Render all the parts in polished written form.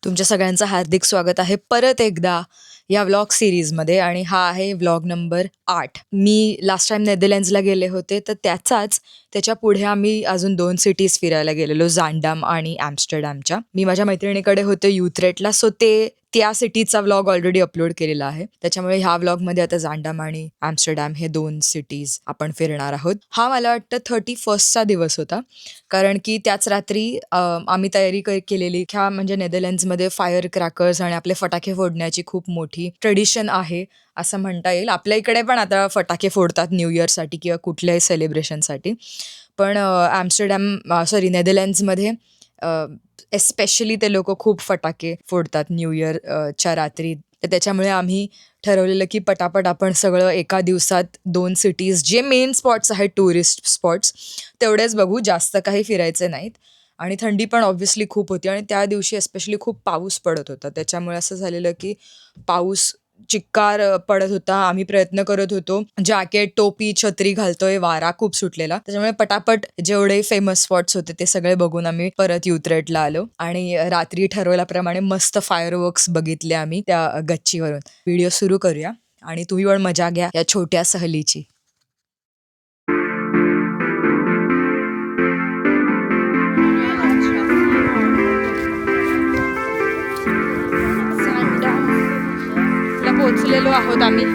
तुमच्या सगळ्यांचं हार्दिक स्वागत आहे परत एकदा या व्लॉग सिरीजमध्ये आणि हा आहे व्लॉग नंबर 8. मी लास्ट टाइम नेदरलँड्सला गेले होते तर त्याच्या पुढे आम्ही अजून 2 सिटीज फिरायला गेलेलो, जांडाम आणि ॲम्स्टरडॅमच्या. मी माझ्या मैत्रिणीकडे होते युथरेटला, सो त्या सिटीचा व्लॉग ऑलरेडी अपलोड केलेला आहे. त्याच्यामुळे ह्या व्लॉगमध्ये आता जांडाम आणि ॲम्स्टरडॅम हे 2 सिटीज आपण फिरणार आहोत. हा मला वाटतं 31st दिवस होता, कारण की त्याच रात्री आम्ही तयारी केलेली. ह्या म्हणजे नेदरलँड्समध्ये फायर क्रॅकर्स आणि आपले फटाके फोडण्याची खूप मोठी ट्रेडिशन आहे असं म्हणता येईल. आपल्या इकडे पण आता फटाके फोडतात न्यू इयरसाठी किंवा कुठल्याही सेलिब्रेशनसाठी, पण नेदरलँड्समध्ये एस्पेशली ते लोक खूप फटाके फोडतात न्यू इयरच्या रात्री. तर त्याच्यामुळे आम्ही ठरवलेलं की पटापट आपण सगळं एका दिवसात 2 सिटीज जे मेन स्पॉट्स आहेत, टुरिस्ट स्पॉट्स, तेवढेच बघू, जास्त काही फिरायचे नाहीत. आणि थंडी पण ऑब्व्हियसली खूप होती आणि त्या दिवशी एस्पेशली खूप पाऊस पडत होता. त्याच्यामुळे असं झालेलं की पाऊस चिक्कार पडत होता. आम्ही प्रयत्न करत होतो, जॅकेट, टोपी, छत्री घालतोय, वारा खूप सुटलेला. त्याच्यामुळे पटापट जेवढे फेमस स्पॉट्स होते ते सगळे बघून आम्ही परत युथरेटला आलो आणि रात्री ठरवल्याप्रमाणे मस्त फायरवर्क्स बघितले आम्ही त्या गच्चीवरून. व्हिडिओ सुरू करूया आणि तुम्ही पण मजा घ्या या छोट्या सहलीची. ला पोहोचलेलो आहोत आम्ही.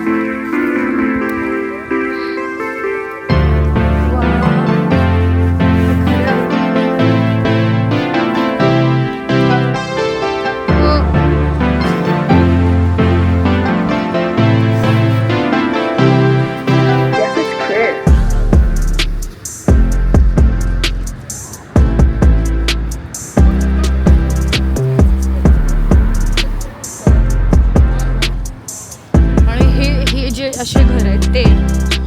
असे घर आहेत ते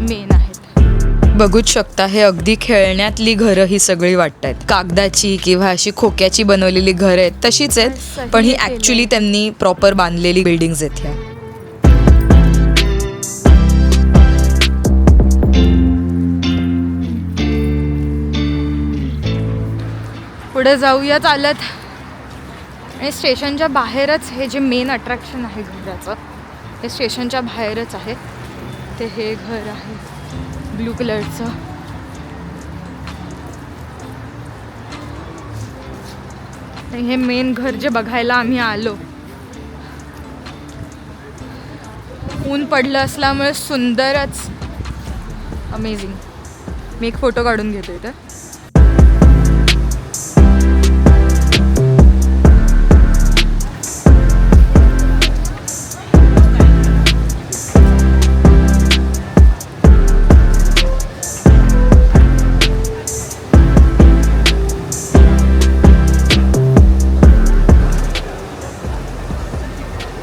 मेन आहेत. बघूच शकता, हे अगदी खेळण्यातली घरं ही सगळी वाटत आहेत. कागदाची किंवा अशी खोक्याची बनवलेली घरं आहेत तशीच आहेत, पण ही ऍक्च्युली त्यांनी प्रॉपर बांधलेली बिल्डिंग्स आहेत ह्या. पुढे जाऊया चालत आणि स्टेशनच्या बाहेरच हे जे मेन अट्रॅक्शन आहे घराचं, हे स्टेशनच्या बाहेरच आहे. ते हे घर आहे ब्लू कलरचं. हे मेन घर जे बघायला आम्ही आलो. ऊन पडलं असल्यामुळे सुंदरच, अमेझिंग. मी एक फोटो काढून घेतो इथे.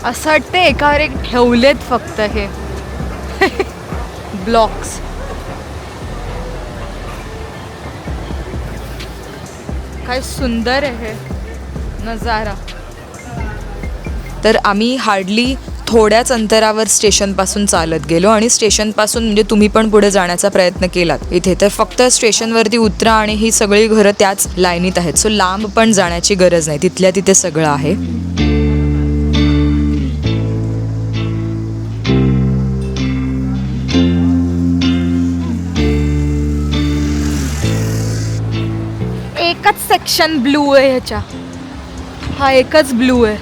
असं वाटतं एकावर एक ठेवलेत फक्त हे ब्लॉक्स. काय सुंदर आहे नजारा. तर आम्ही हार्डली थोड्याच अंतरावर स्टेशनपासून चालत गेलो आणि स्टेशनपासून म्हणजे तुम्ही पण पुढे जाण्याचा प्रयत्न केलात इथे तर फक्त स्टेशनवरती उतरा आणि ही सगळी घरं त्याच लाईनीत आहेत. सो लांब पण जाण्याची गरज नाही, तिथल्या तिथे सगळं आहे. एकच सेक्शन ब्लू आहे ह्याच्या, हा एकच ब्लू आहे,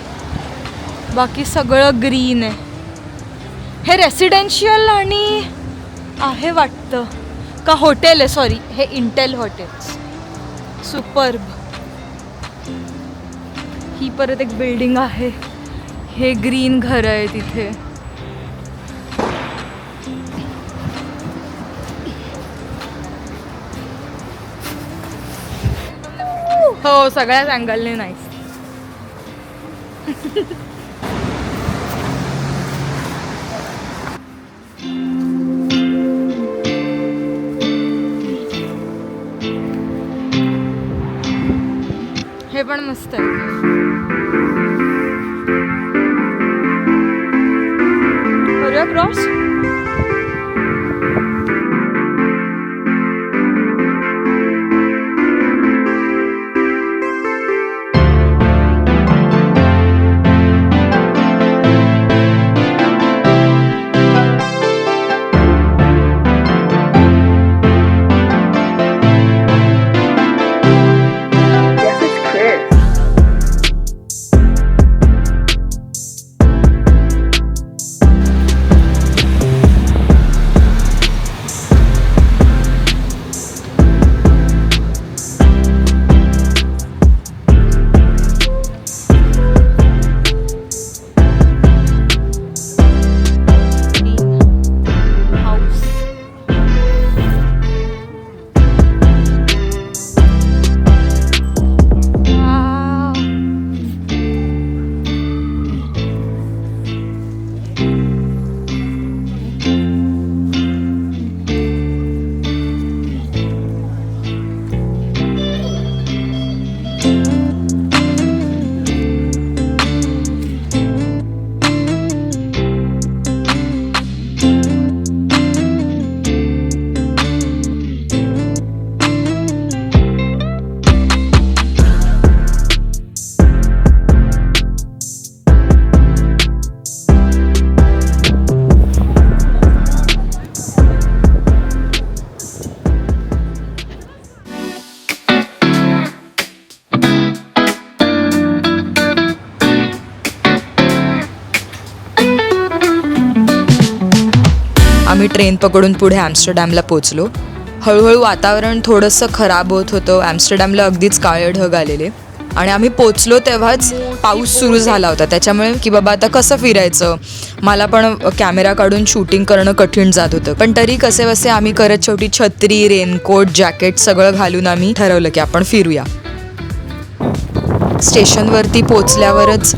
बाकी सगळं ग्रीन आहे. हे रेसिडेन्शियल आणि आहे वाटतं का हॉटेल आहे, सॉरी हे इंटेल हॉटेल्स. सुपर्ब. ही परत एक बिल्डिंग आहे. हे ग्रीन घर आहे तिथे. हो, सगळ्याच अँगलने नाहीस. हे पण मस्त आहे. करूया क्रॉस. आम्ही ट्रेन पकडून पुढे ॲम्स्टरडॅमला पोचलो. हळूहळू वातावरण थोडंसं खराब होत होतं. ॲम्स्टरडॅमला अगदीच काळे ढग आलेले आणि आम्ही पोचलो तेव्हाच पाऊस सुरू झाला होता. त्याच्यामुळे की बाबा आता कसं फिरायचं, मला पण कॅमेरा काढून शूटिंग करणं कठीण जात होतं. पण तरी कसेबसे आम्ही करत शेवटी छत्री, रेनकोट, जॅकेट सगळं घालून आम्ही ठरवलं की आपण फिरूया. स्टेशनवरती पोचल्यावरच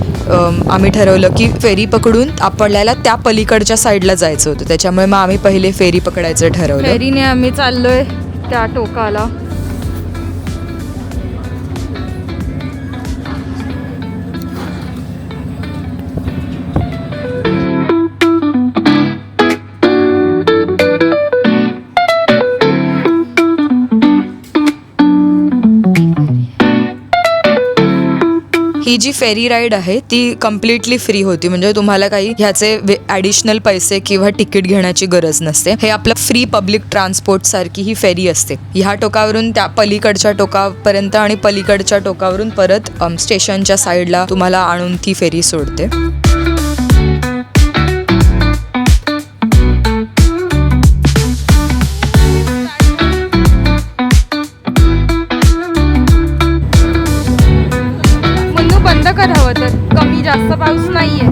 आम्ही ठरवलं की फेरी पकडून आपल्याला त्या पलीकडच्या साईडला जायचं होतं. त्याच्यामुळे मग आम्ही पहिले फेरी पकडायचं ठरवलं. फेरीने आम्ही चाललोय त्या टोकाला. ही जी फेरी राईड आहे ती कम्प्लिटली फ्री होती. म्हणजे तुम्हाला काही ह्याचे ॲडिशनल पैसे किंवा तिकीट घेण्याची गरज नसते. हे आपलं फ्री पब्लिक ट्रान्सपोर्ट सारखी ही फेरी असते. ह्या टोकावरून त्या पलीकडच्या टोकापर्यंत आणि पलीकडच्या टोकावरून परत स्टेशनच्या साईडला तुम्हाला आणून ती फेरी सोडते. बंद करावं तर कमी जास्त पाऊस नाहीये.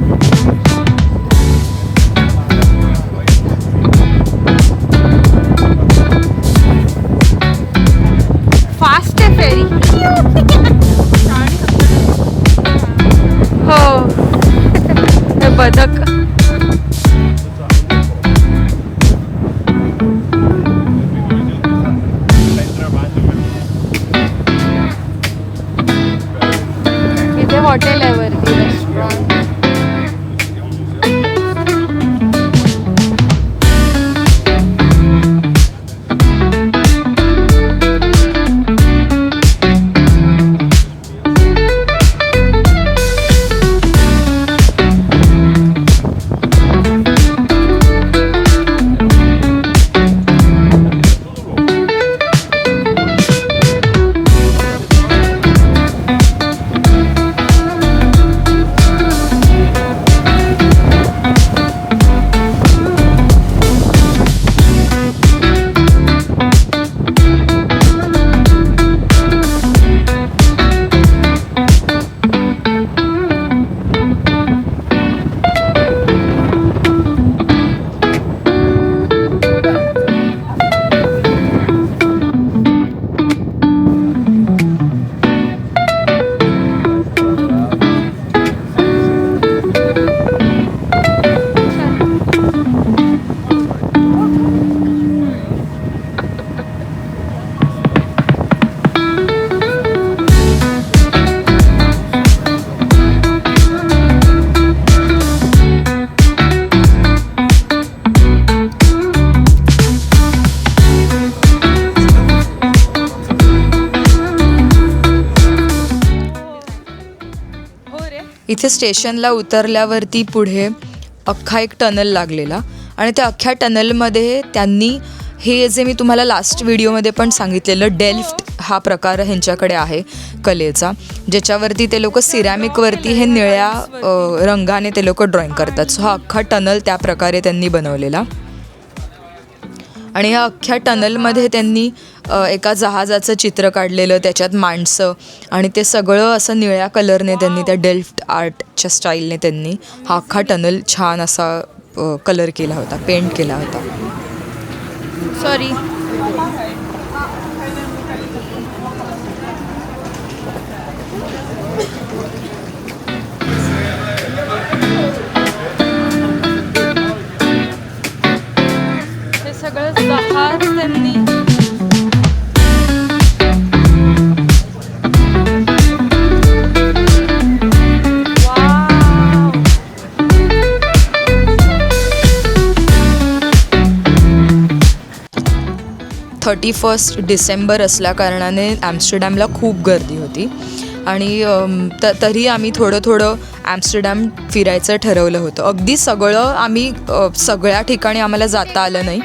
फास्ट आहे फेरी. हो हे बदक. हॉटेल आहे वरती, रेस्टॉरंट. इथे स्टेशनला उतरल्यावरती पुढे अख्खा एक टनल लागलेला आणि त्या अख्ख्या टनलमध्ये त्यांनी हे जे मी तुम्हाला लास्ट व्हिडिओमध्ये पण सांगितलेलं डेल्फ्ट हा प्रकार ह्यांच्याकडे आहे कलेचा, ज्याच्यावरती ते लोक सिरॅमिकवरती हे निळ्या रंगाने ते लोक ड्रॉइंग करतात. सो हा अख्खा टनल त्या प्रकारे त्यांनी बनवलेला आणि ह्या अख्ख्या टनलमध्ये त्यांनी एका जहाजाचं चित्र काढलेलं, त्याच्यात माणसं आणि ते सगळं असं निळ्या कलरने त्यांनी त्या डेल्फ्ट आर्टच्या स्टाईलने त्यांनी हा अख्खा टनल छान असा कलर केला होता, पेंट केला होता. सॉरी हे सगळं जहाज त्यांनी डिसेंबर असल्या कारणाने ॲम्स्टरडॅमला खूप गर्दी होती आणि तरी आम्ही थोडं ॲम्स्टरडॅम फिरायचं ठरवलं होतं. अगदी सगळं आम्ही सगळ्या ठिकाणी आम्हाला जाता आलं नाही,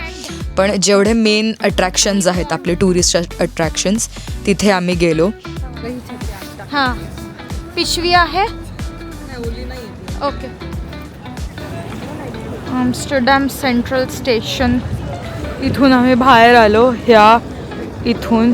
पण जेवढे मेन अट्रॅक्शन्स आहेत आपले टुरिस्ट अट्रॅक्शन्स तिथे आम्ही गेलो. हां पिशवी आहे ओके. आम्स्टरडॅम सेंट्रल स्टेशन इथून आम्ही बाहेर आलो ह्या इथून.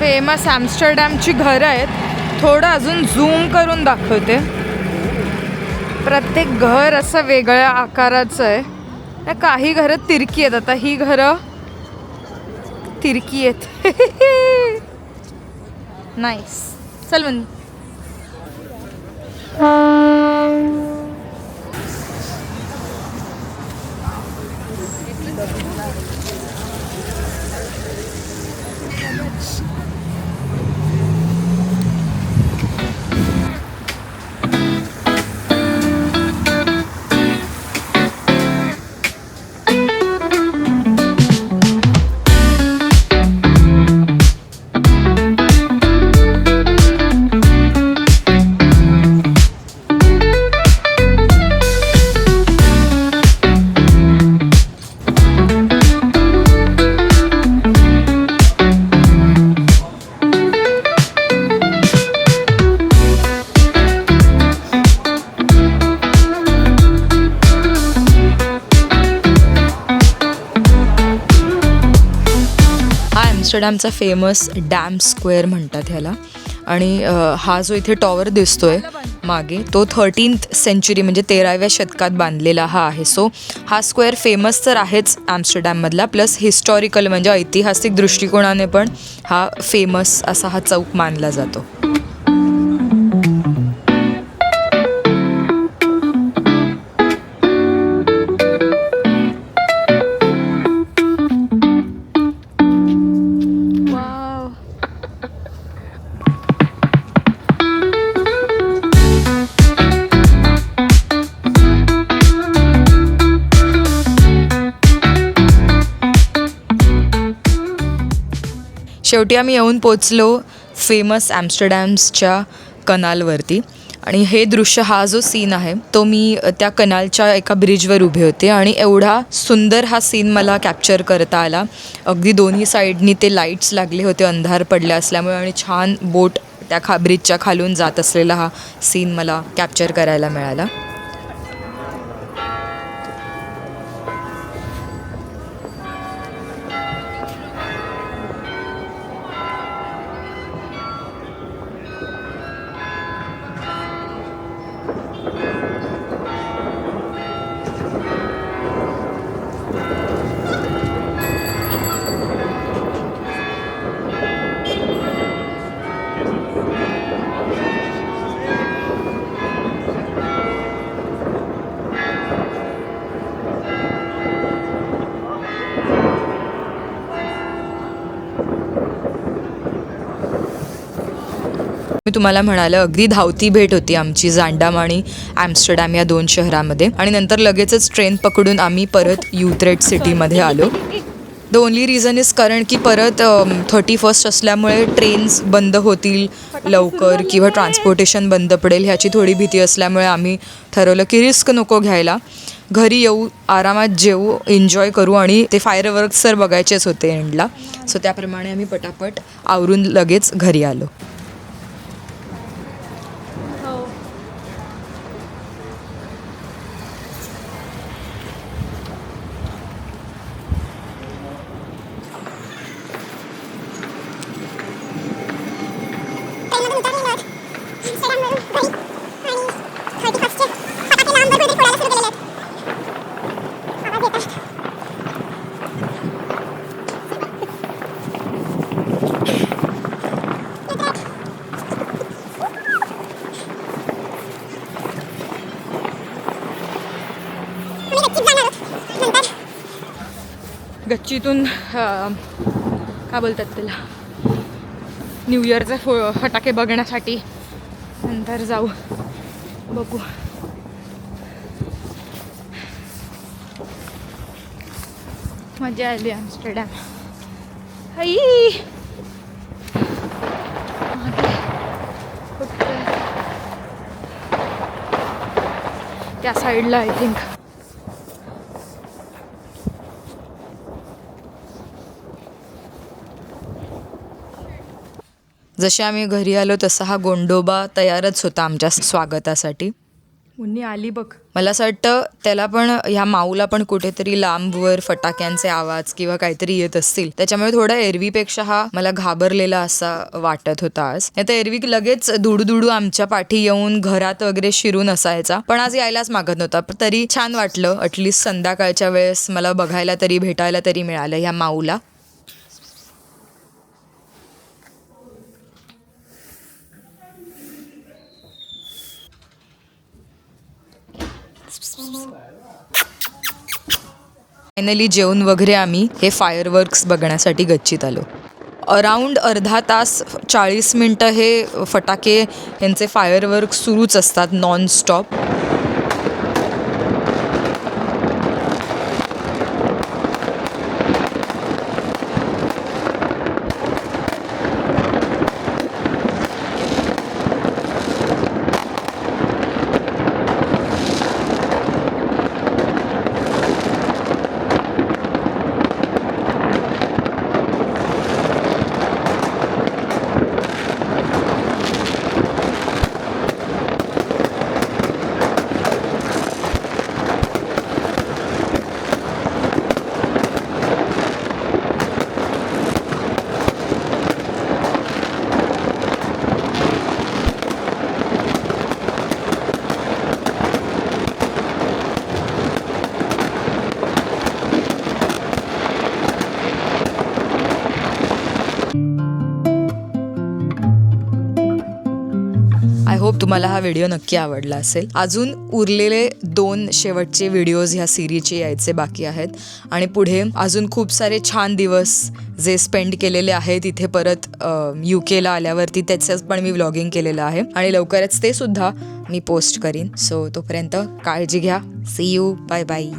फेमस आम्स्टरडॅमची घरं आहेत. थोडं अजून झूम करून दाखवते. प्रत्येक घर असं वेगळ्या आकाराचं आहे. काही घरं तिरकी आहेत. आता ही घरं तिरकी आहेत. नाईस. चल म्हण. आम्स्टरडॅमचा फेमस डॅम स्क्वेअर म्हणतात ह्याला. आणि हा जो इथे टॉवर दिसतोय मागे तो 13th सेंचुरी म्हणजे 13व्या शतकात बांधलेला हा आहे. सो हा स्क्वेअर फेमस तर आहेच आम्स्टरडॅममधला, प्लस हिस्टॉरिकल म्हणजे ऐतिहासिक दृष्टिकोनाने पण हा फेमस असा हा चौक मानला जातो. शेवटी आम्ही येऊन पोचलो फेमस आम्स्टरडॅम्सच्या कनालवरती. आणि हे दृश्य, हा जो सीन आहे तो मी त्या कनालच्या एका ब्रिजवर उभे होते आणि एवढा सुंदर हा सीन मला कॅप्चर करता आला. अगदी दोन्ही साईडनी ते लाईट्स लागले होते अंधार पडले असल्यामुळे आणि छान बोट त्या ब्रिजच्या खालून जात असलेला हा सीन मला कॅप्चर करायला मिळाला. मी तुम्हाला म्हणालं अगदी धावती भेट होती आमची जांडाम आणि आम्स्टरडॅम या 2 शहरामध्ये. आणि नंतर लगेचच ट्रेन पकडून आम्ही परत युथरेट सिटीमध्ये आलो. द ओनली रिझन इज कारण की परत 31st असल्यामुळे ट्रेन्स बंद होतील लवकर किंवा ट्रान्सपोर्टेशन बंद पडेल ह्याची थोडी भीती असल्यामुळे आम्ही ठरवलं की रिस्क नको घ्यायला, घरी येऊ, आरामात जेवू, एन्जॉय करू. आणि ते फायरवर्क्स तर बघायचेच होते एंडला. सो त्याप्रमाणे आम्ही पटापट आवरून लगेच घरी आलो. गच्चीतून काय बोलतात त्याला, न्यू इयरचे फटाके बघण्यासाठी नंतर जाऊ, बघू. मजा आली आमस्टरडॅम. आई त्या साईडला आय थिंक. जसे आम्ही घरी आलो तसा हा गोंडोबा तयारच होता आमच्या स्वागतासाठी. मुन्नी आली बघ. मला असं वाटतं त्याला पण, ह्या माऊला पण कुठेतरी लांबवर फटाक्यांचे आवाज किंवा काहीतरी येत असतील, त्याच्यामुळे थोडा एरवीपेक्षा हा मला घाबरलेला असा वाटत होता आज. नाही तर एरवी लगेच दुडू आमच्या पाठी येऊन घरात वगैरे शिरून असायचा, पण आज यायलाच मागत नव्हता. तरी छान वाटलं, ॲटलिस्ट संध्याकाळच्या वेळेस मला बघायला तरी, भेटायला तरी मिळालं ह्या माऊला. फायनली जेवून वगैरे आम्ही हे फायरवर्क्स बघण्यासाठी गच्चीत आलो. अराऊंड अर्धा तास 40 मिनटं हे फटाके यांचे फायरवर्क्स सुरूच असतात नॉनस्टॉप. आय होप तुम्हाला हा व्हिडिओ नक्की आवडला असेल. अजून उरलेले 2 शेवटचे व्हिडिओज ह्या सिरीजचे यायचे बाकी आहेत आणि पुढे अजून खूप सारे छान दिवस जे स्पेंड केलेले आहेत इथे परत UK ला आल्यावरती, त्याचंच पण मी व्लॉगिंग केलेलं आहे आणि लवकरच ते सुद्धा मी पोस्ट करीन. सो तोपर्यंत काळजी घ्या. See you. Bye bye.